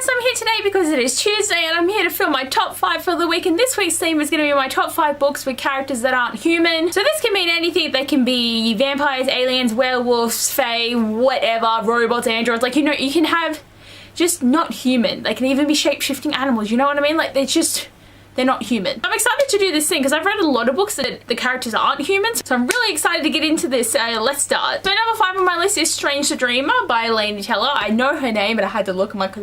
guys, I'm here today because it is Tuesday and I'm here to film my top 5 for the week, and this week's theme is going to be my top 5 books with characters that aren't human. So this can mean anything. They can be vampires, aliens, werewolves, fae, whatever, robots, androids. Like, you know, you can have just not human. They can even be shape-shifting animals, you know what I mean? Like, they're not human. I'm excited to do this thing because I've read a lot of books that the characters aren't humans, so I'm really excited to get into this. Let's start. So number 5 on my list is Strange the Dreamer by Laini Taylor. I know her name, but I had to look. I'm like,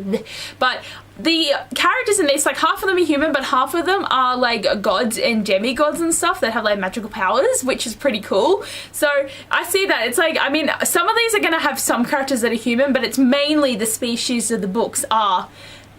but the characters in this, like, half of them are human, but half of them are like gods and demigods and stuff that have like magical powers, which is pretty cool. So I see that. It's like, I mean, some of these are gonna have some characters that are human, but it's mainly the species of the books are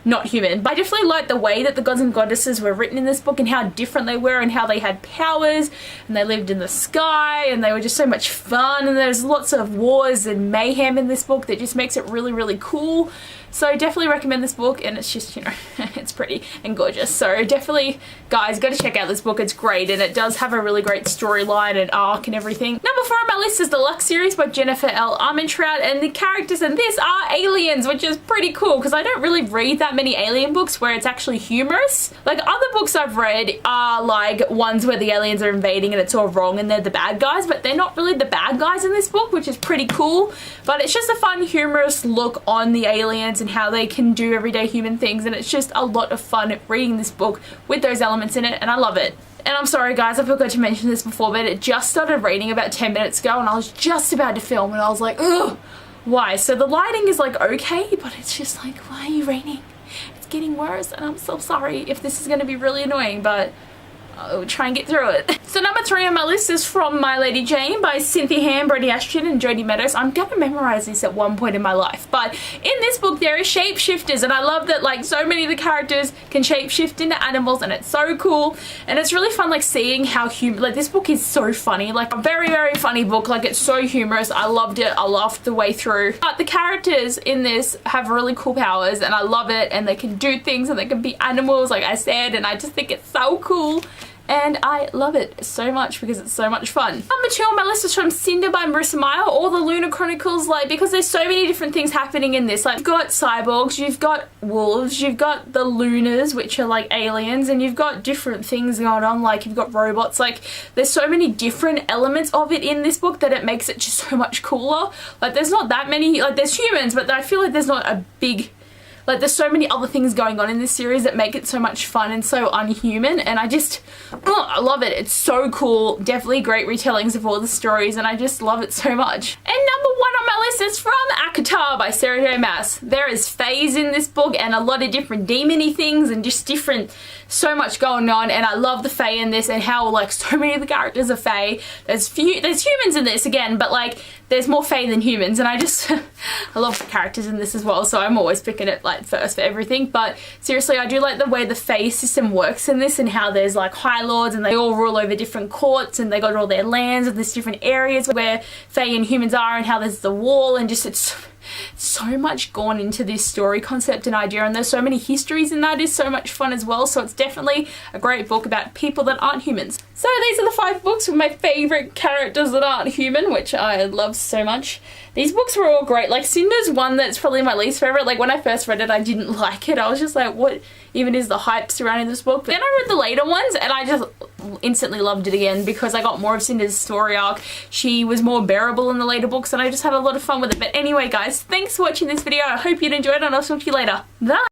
not human. But I definitely like the way that the gods and goddesses were written in this book and how different they were and how they had powers and they lived in the sky and they were just so much fun, and there's lots of wars and mayhem in this book that just makes it really, really cool. So definitely recommend this book, and it's just, you know, it's pretty and gorgeous. So definitely, guys, go to check out this book. It's great, and it does have a really great storyline and arc and everything. Number 4 on my list is The Luck series by Jennifer L. Armentrout, and the characters in this are aliens, which is pretty cool because I don't really read that many alien books where it's actually humorous. Like, other books I've read are like ones where the aliens are invading and it's all wrong and they're the bad guys, but they're not really the bad guys in this book, which is pretty cool. But it's just a fun, humorous look on the aliens and how they can do everyday human things, and it's just a lot of fun reading this book with those elements in it, and I love it. And I'm sorry guys, I forgot to mention this before, but it just started raining about 10 minutes ago and I was just about to film and I was like, ugh, why? So the lighting is like okay, but it's just like, why are you raining? It's getting worse, and I'm so sorry if this is going to be really annoying, but I'll try and get through it. So number 3 on my list is From My Lady Jane by Cynthia Ham, Brodie Ashton and Jodie Meadows. I'm gonna memorize this at one point in my life, but in this book there are shapeshifters, and I love that, like, so many of the characters can shapeshift into animals, and it's so cool, and it's really fun, like, seeing how like, this book is so funny, like, a very, very funny book. Like, it's so humorous. I loved it. I laughed the way through, but the characters in this have really cool powers, and I love it, and they can do things, and they can be animals, like I said, and I just think it's so cool. And I love it so much because it's so much fun. Number 2 on my list is From Cinder by Marissa Meyer, or the Lunar Chronicles, like, because there's so many different things happening in this. Like, you've got cyborgs, you've got wolves, you've got the Lunars, which are like aliens, and you've got different things going on, like you've got robots. Like, there's so many different elements of it in this book that it makes it just so much cooler. Like, there's not that many, like, there's humans, but I feel like there's not a big, like, there's so many other things going on in this series that make it so much fun and so unhuman, and I just, I love it. It's so cool. Definitely great retellings of all the stories, and I just love it so much. And number 1 on my list is From ACOTAR by Sarah J Maas. There is faes in this book and a lot of different demony things and just different, so much going on, and I love the fae in this and how, like, so many of the characters are fae. There's humans in this again, but, like, there's more fae than humans, and I just I love the characters in this as well, so I'm always picking it, like, first for everything. But seriously, I do like the way the fae system works in this, and how there's like high lords and they all rule over different courts and they got all their lands, and there's different areas where fae and humans are, and how there's the wall, and just it's so much gone into this story concept and idea, and there's so many histories in that. Is so much fun as well, so it's definitely a great book about people that aren't humans. So these are the 5 books with my favorite characters that aren't human, which I love so much. These books were all great. Like, Cinder's one that's probably my least favorite. Like, when I first read it, I didn't like it. I was just like, what even is the hype surrounding this book? But then I read the later ones and I just instantly loved it again because I got more of Cinder's story arc. She was more bearable in the later books, and I just had a lot of fun with it. But anyway, guys, thanks for watching this video. I hope you enjoyed it, and I'll talk to you later. Bye!